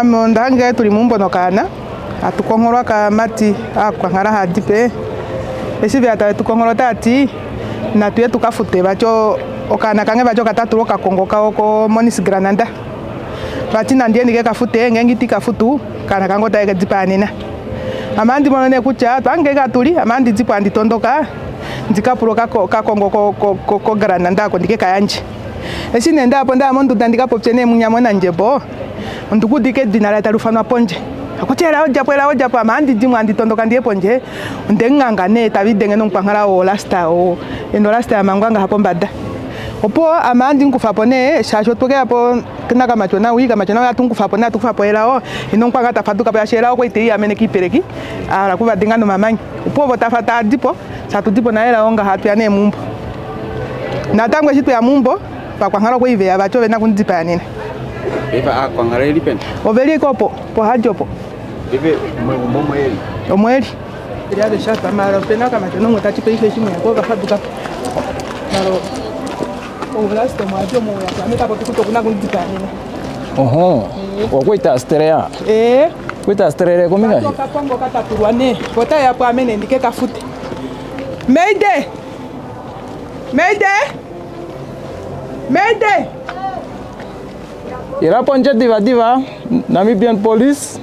Ndange tuli mumbono kana atukongolwa ka mati akwangala hadipe esi byata tukongolwa tati na tuye tukafute bacho okana kange bacho katatulo kakongo ko Monis Granada bati nandie ndike kafute ngengiti kafutu kana kango taye dipanina amandi monone kucha twange katuli amandi dzipo anditondoka ndikapulo ka Kongo ko Granada ko ndike kayanje esi nenda hapo nda mondu ndandika popchene munyamo na njebo ndukudike dinara tarufanwa ponje akuchera ojapo amandi dimu anditondoka ndiye ponje ndengangane tabidenge nonkwangala o lasta ya mangwanga hapo mbada opo amandi nkufapone shasho toke hapo kinaka machona wiga machona atunkufapo atukufapo elao inonkwanga tafatuka pa shera ko ite amene kipereki ara kuba dingano mamanyi opo botafata dipo satu dipo na ela onga hapyane mumbo na tangwe shitu ya mumbo pa kwangala ko ive abacho bena kundipa nene eva kwangala elipen oveli kopo po hajopo eve momoeli omweli ya de chata mara pena kama teno mutachi pe ife shimu yako bafaduka maro ovlasto majo mo ya kameka po tukuto kuna kundipa nene oho okwita sterea kwita sterea kominga toka kongo kata turwane kota ya po amene ndike kafute Mayday ira ponje diva Namibian police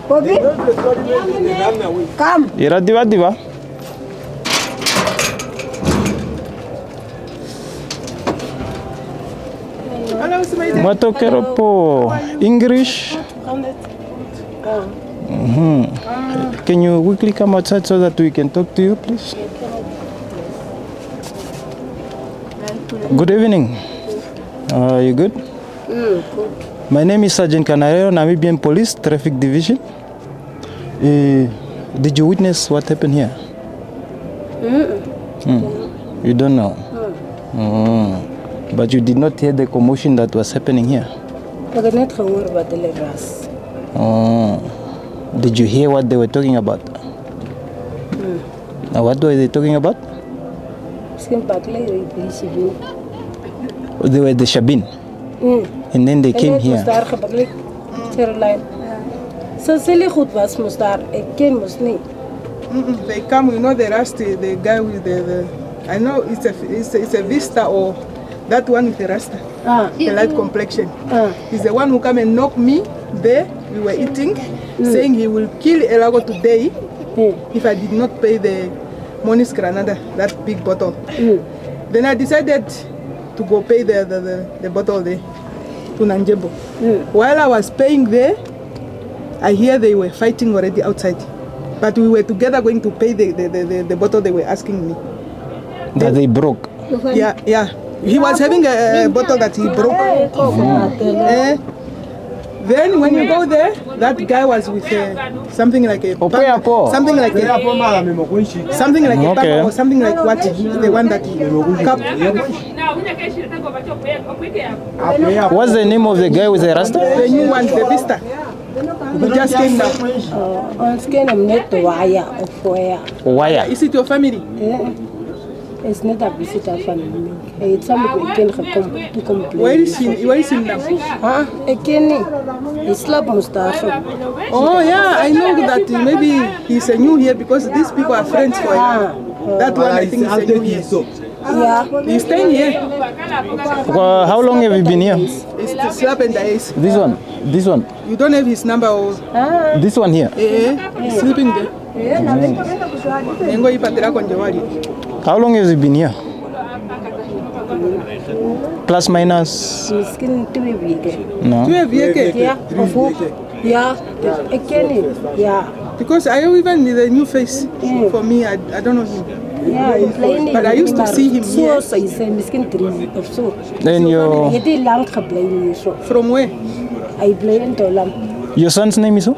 Bobby come ira diva matokero po English. Can you quickly come outside so that we can talk to you, please? Good evening. You good? Good. My name is Sergeant Canarero, Namibian Police Traffic Division. Did you witness what happened here? You don't know? But you did not hear the commotion that was happening here? Did you hear what they were talking about? What were they talking about? They were the Shabin. And then they came here. They come, you know, the Rasta, the guy with the I know it's a Vista or that one with the Rasta, the light complexion. He's the one who come and knock me there. We were eating, saying he will kill Elago today if I did not pay the Monis Granada, that big bottle. Then I decided to go pay the bottle there to Nanjebo. While I was paying there, I hear they were fighting already outside. But we were together going to pay the bottle they were asking me. That they broke? Yeah. He was having a bottle that he broke. Then when you go there, that guy was with something like a pump or something like what? The one that he cup. What's the name of the guy with the Rasta? The new one, the Vista. He just came now. Wire. Is it your family? It's not a visitor family. It's somebody who can complain. Where is he now? He's slap Mustafa. Oh yeah, I know that maybe he's a new here because these people are friends for him. That one I think is a new here. Yeah. He's staying here. How long have you been here? It's the slap and the ace. This one. You don't have his number or? This one here? He's sleeping there. How long has he been here? Plus minus? No. Yeah. Because I even need a new face for me. I don't know him. Yeah, but I used to see him here. Then from where? I play in Tolam. Your son's name is who?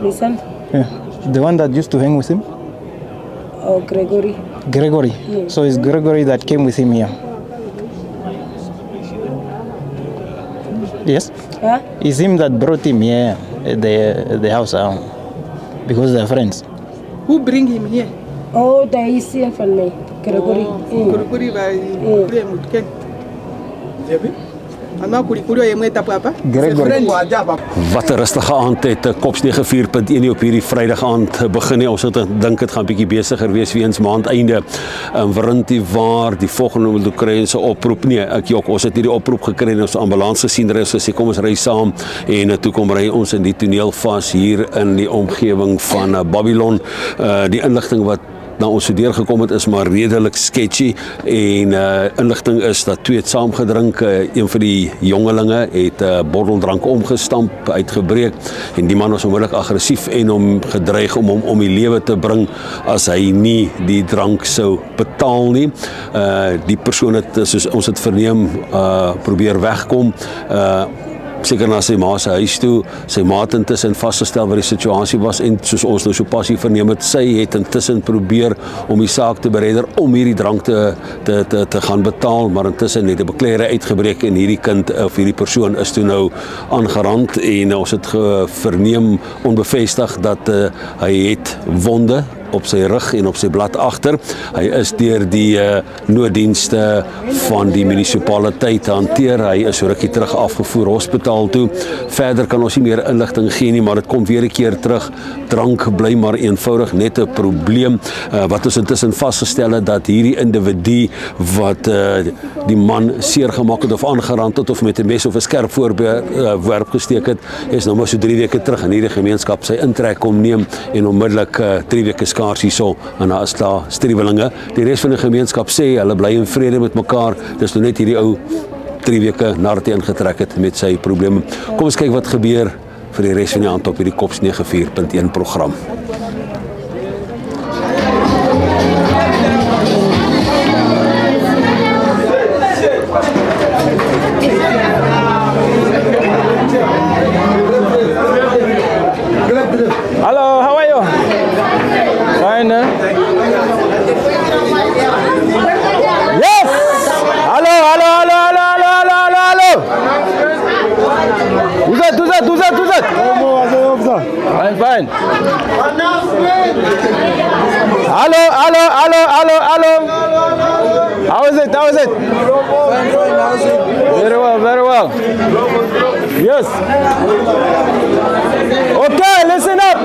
My son? Yeah. The one that used to hang with him? Oh, Gregory. Gregory. Yeah. So it's Gregory that came with him here. Yes? Huh? It's him that brought him here at the house because they're friends. Who bring him here? Oh, daar is een van mij. Gregory. Kurikuri by kule mutken. Jebi. Ana kurikuri jy moet papa. Gregory. Wat 'n rustige aand het Kops 94.1 op hierdie Vrydag aand begin. Ons het dink dit gaan bietjie besigger wees weens maandeinde. Warintie waar die volgende Oekraïense oproep. Nee, ek jok, ons het hierdie oproep gekry en ons ambulans gesien er is gesê kom ons ry saam en toe kom ry ons in die toneel vas hier in die omgewing van Babylon. Die inligting wat na ons deurgekom het is maar redelik sketchy en inligting is dat 2 het saamgedrink, een van die jongelinge het bordeldrank omgestamp, uitgebreek en die man was onmiddellik aggressief en hom gedreig om hom om die lewe te bring as hy nie die drank sou betaal nie. Die persoon het, soos ons het verneem, probeer wegkom, seker na sy ma se huis toe. Sy ma het intussen vasgestel wat die situasie was en soos ons nou so passie verneem het, sy het intussen probeer om die saak te beredder om hierdie drank te gaan betaal, maar intussen het 'n bekleierery uitgebreek en hierdie kind of hierdie persoon is toe nou aangerand en ons het verneem onbevestig dat hy het wonde op sy rug en op sy blad agter. Hy is deur die nooddienste van die munisipaliteit hanteer. Hy is so rukkie terug afgevoer hospitaal toe. Verder kan ons nie meer inligting gee nie, maar dit kom weer 'n keer terug. Drank bly maar eenvoudig net 'n probleem. Wat ons intussen vasgestel het dat hierdie individu wat die man seer gemaak het of aangerand het of met 'n mes of 'n skerp voorwerp gesteek het, is nou maar so 3 weke terug in hierdie gemeenskap sy intrek kom neem en onmiddellik 3 weke skaars hierso en daar is daar striwelinge. Die res van die gemeenskap sê hulle bly in vrede met mekaar. Dis nou net hierdie ou 3 weke nadat hy ingetrek het met sy probleme. Kom ons kyk wat gebeur vir die res van die aand op hierdie Kops 94.1 program. Hello, how are you? Fine, eh? Yes! Hello, hello, hello, hello, hello, hello, hello, hello! Who's that? I'm fine. Hello, hello, hello, hello, hello! How is it? Very well, very well. Yes. Okay, listen up.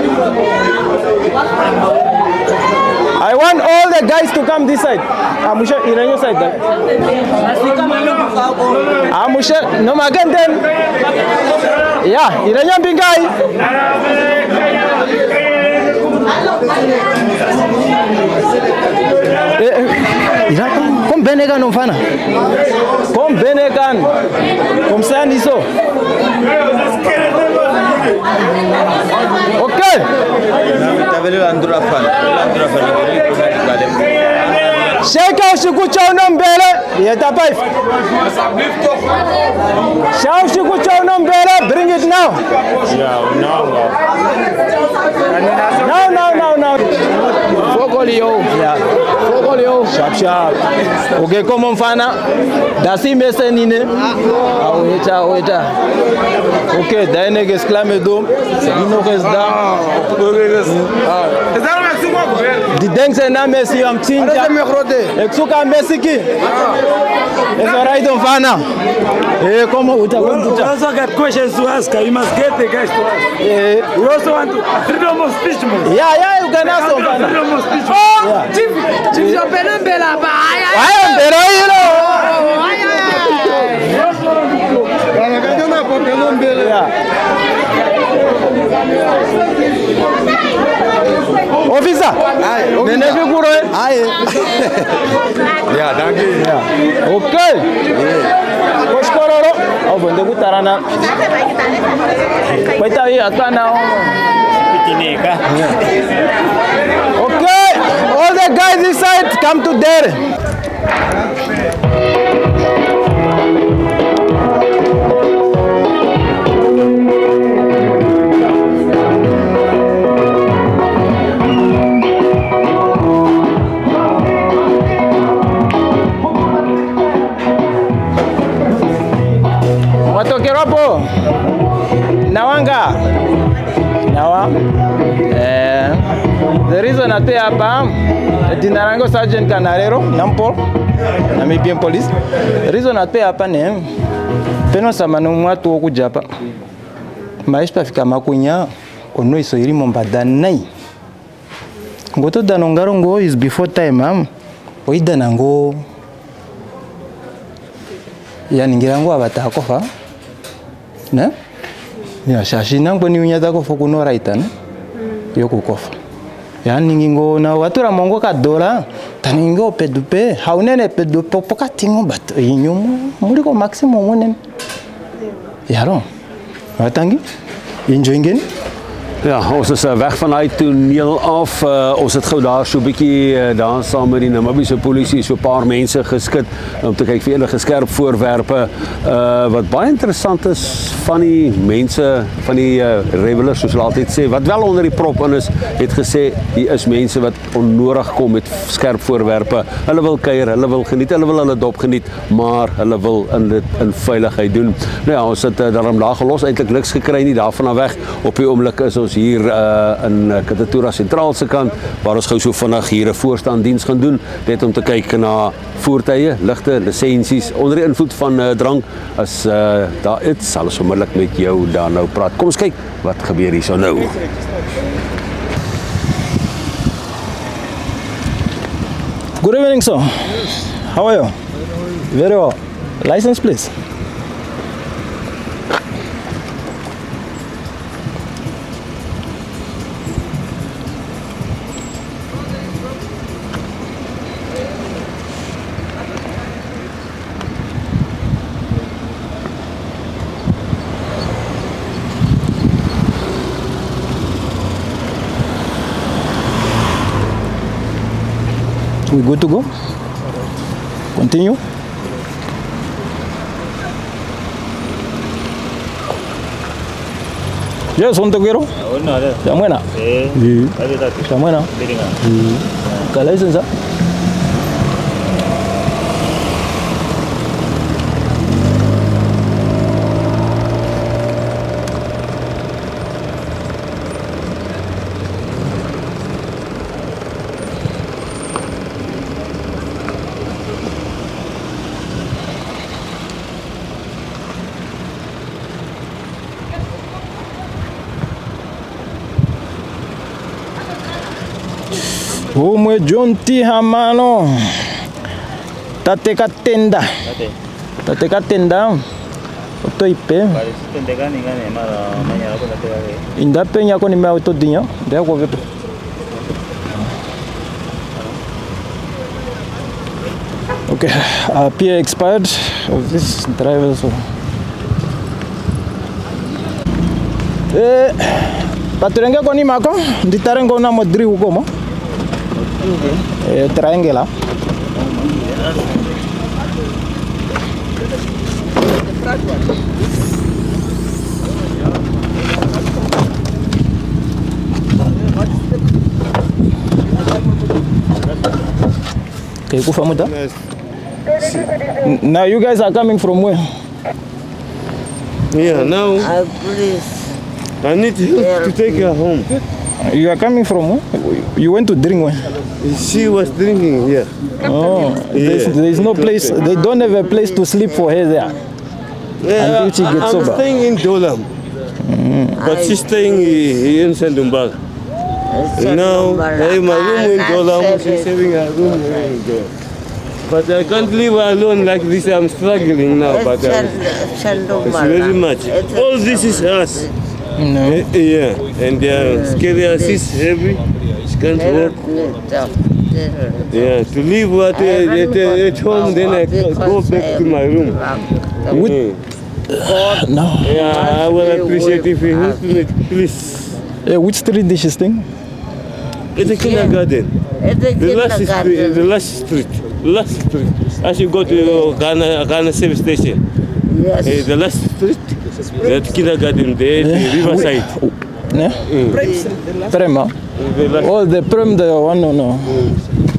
I want all the guys to come this side. Amusha, Iranian side. Amusha, no maganden. Yeah, Iranian bingai. Kom benegan ofana. Kom benegan. Kom sani so. Okay. Sheka ushikucha unombele yetapai. Shao ushikucha unombele, bring it now. Yeah, now. Fokolio. Yeah. Fokolio. Sharp. Okay, come on, Fana. Dasi mesenine. Aweta. Okay, daine exclame do. Ino resda. Di deng se na mesi am tinja. Eksuka mesiki. It's alright, Fana. Hey, come on, we also got questions to ask. You must get the guys to ask. We also want to freedom of speech. Yeah, you can ask them. Freedom of speech. Oh, Chief, you're Benambela. I am Benambela. Officer, Nenefi Guru. Yeah, thank you. Yeah. Okay. Koshkororo. Oh, bende kutarana. Baita hii atana. Okay, all the guys this side come to there. Watokeropo Nawanga Nawa the reason ate hapa Dinarango Sergeant Canarero, Nampol, Namibian Police. Reason at pay up and Peno Samano Matu Japa. Maispa Fikamakunya, or no so Irimomba Danai. Go to Danongarongo is before time, ma'am. Wait, Danango Yaningirango Abatakofa. Ne? Ya, Shashinango Ninyadako Fokuno Raitan. Yokukofa. Yaningo na watura mongo kadola. Taningo pedupe. Haunene pedupe. Poka tingo bat. Inyumu. Muriko maximum wonen. Yaro. Watangi? Enjoying it? Ja, ons is weg vanuit toneel af. Ons het gou daar so 'n bietjie daar saam met die Namibiese polisie so 'n paar mense geskit om te kyk vir enige skerp voorwerpe. Wat baie interessant is van die mense van die rebels soos hulle altyd sê, wat wel onder die prop in is, het gesê hier is mense wat onnodig kom met skerp voorwerpe. Hulle wil kuier, hulle wil geniet, hulle wil hulle dop geniet, maar hulle wil dit in veiligheid doen. Nou ja, ons het daarom daar gelos, eintlik niks gekry nie daarvan af weg. Op die oomblik is ons hier in Katatura Sentraal se kant waar ons gou so vinnig hier 'n voorstaandiens gaan doen net om te kyk na voertuie, ligte, lisensies onder die invloed van drank. As daar iets sal ons onmiddellik met jou daar nou praat. Kom ons kyk wat gebeur hierso nou. Good evening, sir. How are you? Very well. License, please. We good to go? Continue. Yes, un toquero. ¿Ya buena? Sí. ¿Ya buena? ¿Qué le dicen? Umwe jonti hamano tateka tenda otoipe inda penya ko ni me autodinha ndio kwa vipi okay PA expired of this driver so paturenge ko ni mako nditarengo na modri huko mo triangle. Okay, now you guys are coming from where? Yeah, now I need to take her home. You are coming from where? You went to drink where? She was drinking here. Oh, there's no place. They don't have a place to sleep for her there. Yeah, until she gets sober. I'm staying in Dolam, but she's staying in Sendumbar. Now I have my room in Dolam. She's having a room in Dolam. But I can't live alone like this. I'm struggling now, but it's very much. All this is us. No. Yeah, and scary as is heavy. She can't walk. Yeah, to live at home, then I go back to my room. No. Yeah, I will appreciate if you help me, please. Which street is she staying? It's the kindergarten. The last street. As you go to Ghana service station. Yes. The last street. That kindergarten there, the riverside. Yeah? Prema. Oh, the Prem, the one, no.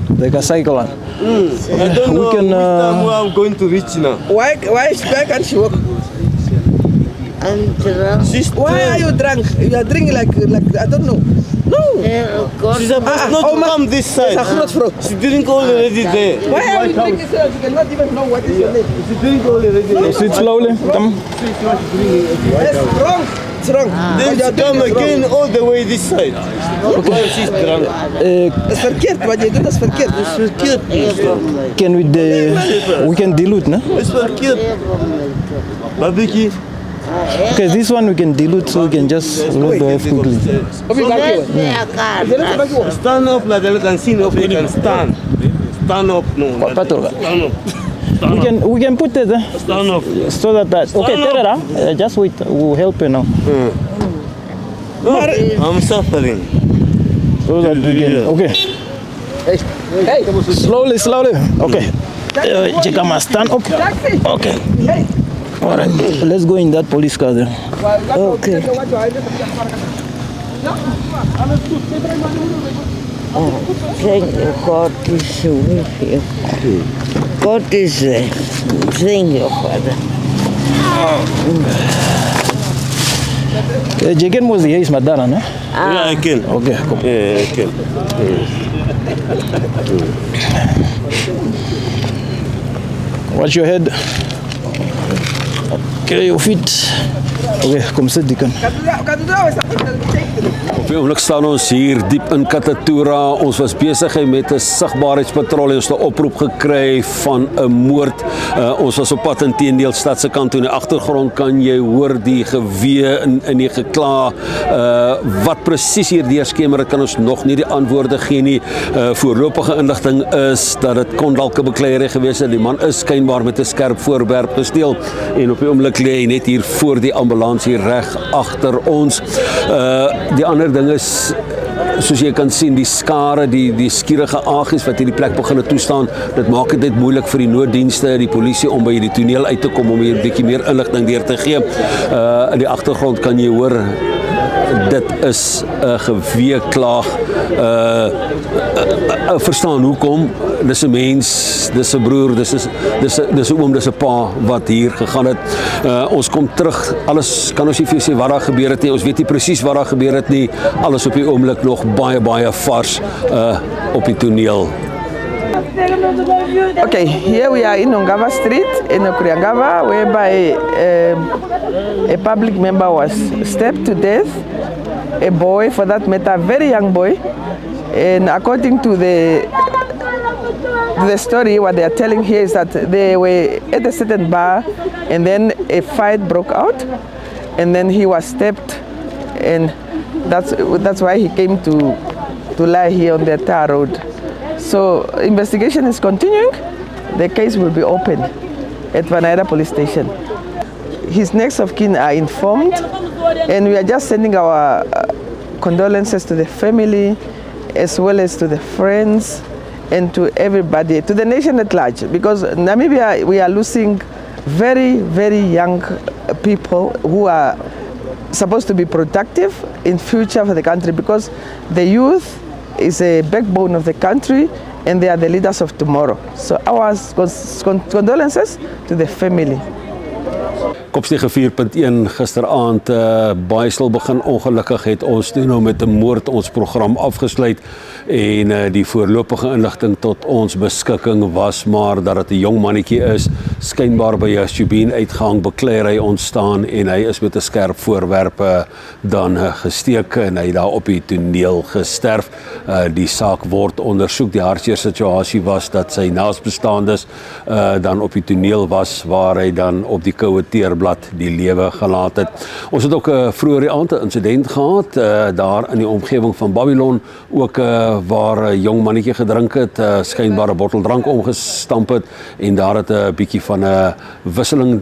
The Gasaico one. I don't know which time I'm going to reach now. Why can't she walk? I'm drunk. Why are you drunk? You are drinking like I don't know. No. She's supposed not to come this side. She didn't go already there. Why are you taking so you cannot even know what is your name? She didn't go already there. Sit slowly. Come. It's wrong. It's wrong. Then she come again all the way this side. Okay. She's drunk. Het is verkeerd, wat je doet is verkeerd. It's verkeerd. Can we can dilute, no? It's verkeerd. Babiki. Okay, this one we can dilute so we can just load the F quickly. Stand up like they can see if they can stand. Stand up, no. Patrol. Stand up. We can put it there Stand up. so that okay, Terera, just wait. We'll help you now. No, I'm suffering. So that we can, okay. Hey. Slowly. Okay. Chekama, stand. Okay. All right. Let's go in that police car there. Okay. Thank you, God is with you. God is there. Thank you, Father. Jegen was here is Madara, no? Yeah, I can. Okay, come. Yeah, I can. Watch your head. Okay, your feet. Okay, kom sit, Deacon. Op die oomblik staan ons hier diep in Katatura. Ons was besig met 'n sigbaarheidspatrollie. Ons het 'n oproep gekry van 'n moord. Ons was op pad inteendeel stad se kant toe. In die agtergrond kan jy hoor die gewee in die gekla. Wat presies hier deurskemer, kan ons nog nie die antwoorde gee nie. Voorlopige inligting is dat dit kon dalk 'n bekleierery gewees het. Die man is skynbaar met 'n skerp voorwerp gesteel en op die oomblik lê hy net hier voor die ambulans hier reg agter ons. Die ander ding is, soos jy kan sien, die skare, die skierige agies wat hierdie plek begin toestaan, dit maak dit net moeilik vir die nooddienste, die polisie om by hierdie toneel uit te kom om hier 'n bietjie meer inligting deur te gee. In die agtergrond kan jy hoor, dit is 'n geweeklaag. Verstaan hoekom? Dis 'n mens, dis 'n broer, dis 'n oom, dis 'n pa wat hier gegaan het. Ons kom terug. Alles kan ons nie vir jou sê wat daar gebeur het nie. Ons weet nie presies wat daar gebeur het nie. Alles op die oomblik nog baie vars op die toneel. Okay, here we are in Ongava Street in Okuriangava, whereby a public member was stabbed to death. A boy, for that matter, a very young boy. And according to the story, what they are telling here is that they were at a certain bar, and then a fight broke out, and then he was stabbed, and that's why he came to lie here on the tar road. So investigation is continuing. The case will be opened at Vanaira Police Station. His next of kin are informed, and we are just sending our condolences to the family, as well as to the friends, and to everybody, to the nation at large, because Namibia, we are losing very young people who are supposed to be productive in future for the country, because the youth is a backbone of the country and they are the leaders of tomorrow. So our condolences to the family. Kopstiege 4.1 gisteraand baie stil begin. Ongelukkig het ons toe nou met 'n moord ons program afgesluit en die voorlopige inligting tot ons beskikking was maar dat dit 'n jong mannetjie is, skynbaar by Yashubin uitgang, bekleierery ontstaan en hy is met 'n skerp voorwerp dan gesteek en hy daar op die toneel gesterf. Die saak word ondersoek. Die hartseer situasie was dat sy naasbestaandes dan op die toneel was waar hy dan op die koue teerblad die lewe gelaat het. Ons het ook vroeër die aand 'n insident gehad daar in die omgewing van Babylon, ook waar 'n jong mannetjie gedrink het, skynbare bottel drank omgestamp het en daar het 'n bietjie van 'n wisseling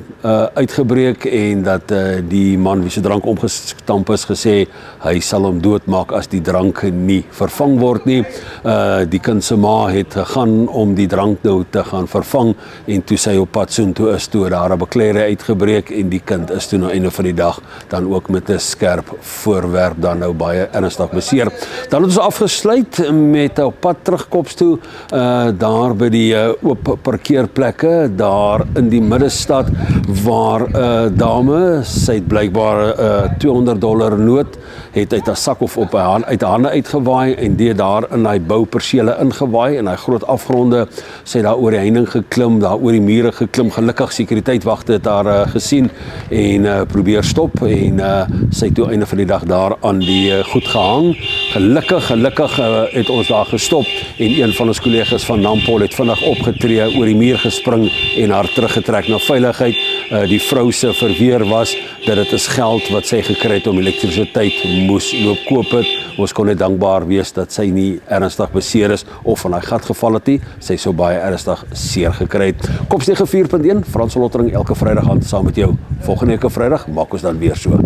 uitgebreek en dat die man wie se drank omgestamp is gesê hy sal hom doodmaak as die drank nie vervang word nie. Die kind se ma het gegaan om die drank nou te gaan vervang en toe sy op pad soontoe is, toe daar 'n bekleierery uitgebreek en die kind is toe nou einde van die dag dan ook met 'n skerp voorwerp dan nou baie ernstig beseer. Dan het ons afgesluit met 'n pad terugkops toe daar by die oop parkeerplekke daar in die middestad waar 'n dame, sy het blykbaar $200 nood het uit 'n sak of op 'n hand uit hande uitgewaai en dit daar in daai boupersele ingewaai en daai groot afgronde, sy het daar oor die heining geklim, daar oor die mure geklim. Gelukkig sekuriteitwagte het daar gesien en probeer stop en sy het toe einde van die dag daar aan die goed gehang. Gelukkig het ons daar gestop en een van ons kollegas van Nampol het vinnig opgetree, oor die muur gespring en haar teruggetrek na veiligheid. Die vrou se verweer was dat dit is geld wat sy gekry het om elektrisiteit moes loop koop het. Ons kon net dankbaar wees dat sy nie ernstig beseer is of van daai gat geval het nie. Sy sou baie ernstig seer gekry het. Kops 94.1 Frans Lottering elke Vrydag aan saam met jou. Volgende week Vrydag maak ons dan weer so.